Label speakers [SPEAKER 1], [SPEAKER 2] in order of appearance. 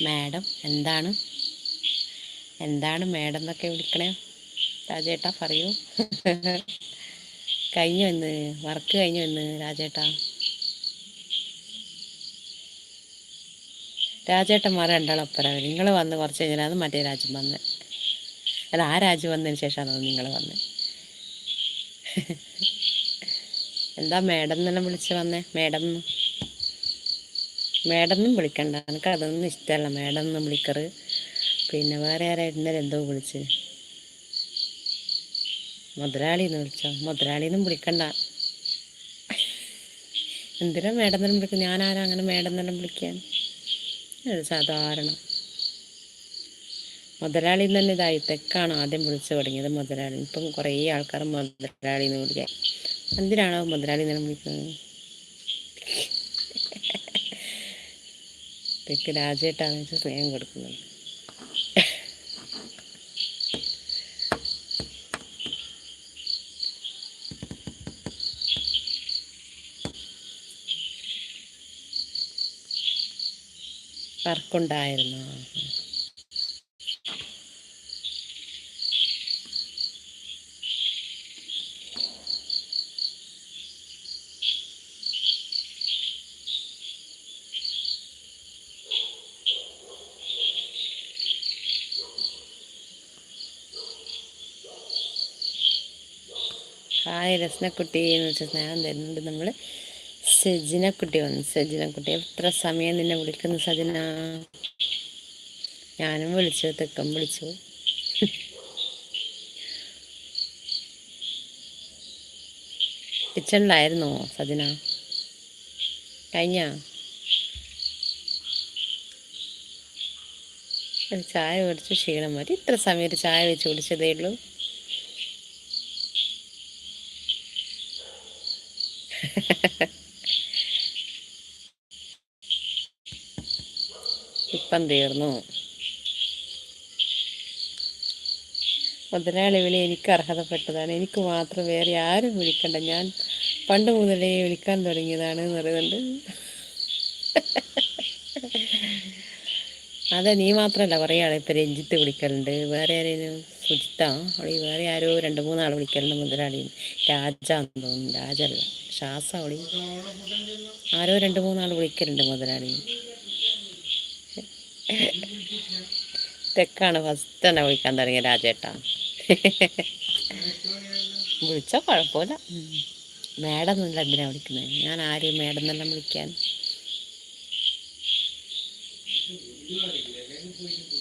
[SPEAKER 1] Madam എന്താണ് എന്താണ് madam എന്നൊക്കെ വിളിക്കണേ? രാജേട്ടാ പറയൂ. കഴിഞ്ഞു എന്ന് വർക്ക് കഴിഞ്ഞു എന്ന് രാജേട്ടാ. രാജേട്ടന്മാർ രണ്ടാളൊപ്പരം നിങ്ങൾ വന്ന് കുറച്ച് കഴിഞ്ഞാൽ മറ്റേ രാജ്യം വന്ന്, അല്ല ആ രാജ്യം വന്നതിന് ശേഷമാണ് നിങ്ങൾ വന്ന്. എന്താ മാഡം എന്നെല്ലാം വിളിച്ച് വന്നേ? മാഡം എന്നും വിളിക്കണ്ട, എനിക്ക് അതൊന്നും ഇഷ്ടമല്ല മാഡം എന്നും വിളിക്കറ്. പിന്നെ വേറെ ആരായിരുന്നാലും എന്തോ വിളിച്ച് മുതലാളിന്ന് വിളിച്ചോ? മുതലാളിന്നും വിളിക്കണ്ട. എന്തിനാ മാഡം എന്നെല്ലാം വിളിക്കും? ഞാനാരാ അങ്ങനെ മാഡം എന്നെല്ലാം വിളിക്കാൻ? സാധാരണ മുതലാളി തന്നെ ഇതായി തെക്കാണ് ആദ്യം വിളിച്ചു തുടങ്ങിയത് മുതലാളി. ഇപ്പം കുറേ ആൾക്കാർ മുതലാളി എന്ന് വിളിക്കാൻ. എന്തിനാണോ മുതലാളി എന്ന് വിളിക്കുന്നത്? തെക്ക് രാജേട്ടാന്ന് വെച്ചാൽ സ്നേഹം കൊടുക്കുന്നുണ്ട്. വർക്കുണ്ടായിരുന്നു. ഹായ് രത്നക്കുട്ടി എന്ന് വെച്ചാൽ സ്നേഹം തരുന്നുണ്ട് നമ്മൾ. സജിനക്കുട്ടി വന്നു. സജിനക്കുട്ടി എത്ര സമയം നിന്നെ വിളിക്കുന്നു സജിന? ഞാനും വിളിച്ചു, തെക്കം വിളിച്ചു. കിച്ചണിലായിരുന്നോ സജിന? കഴിഞ്ഞ ചായ കുടിച്ച് ക്ഷീണം മാറ്റി. ഇത്ര സമയം ഒരു ചായ വെച്ച് കുടിച്ചതേ ഉള്ളൂ. ഇപ്പം തീർന്നു. മുതലാളി വിളി എനിക്ക് അർഹതപ്പെട്ടതാണ്. എനിക്ക് മാത്രം വേറെ ആരും വിളിക്കണ്ട. ഞാൻ പണ്ട് മുതലേ വിളിക്കാൻ തുടങ്ങിയതാണ് എന്ന് പറയുന്നുണ്ട്. അതെ, നീ മാത്രമല്ല, കുറേ ആൾ ഇപ്പം രഞ്ജിത്ത് വിളിക്കലുണ്ട്. വേറെ ആരെയും സുജിത്ത അവളി വേറെ ആരോ 2-3 ആൾ വിളിക്കലുണ്ട് മുതലാളി. രാജ എന്ന് തോന്നുന്നു. രാജല്ല, ഷാസ അവളി ആരോ 2-3 ആൾ വിളിക്കലുണ്ട് മുതലാളി. തെക്കാണ് ഫസ്റ്റ് തന്നെ വിളിക്കാൻ തുടങ്ങിയ രാജേട്ടാ. വിളിച്ചാൽ കുഴപ്പമില്ല. മാഡം എന്നല്ല എന്തിനാ വിളിക്കുന്നത്? ഞാൻ ആര് മാഡം എന്നെല്ലാം വിളിക്കാൻ?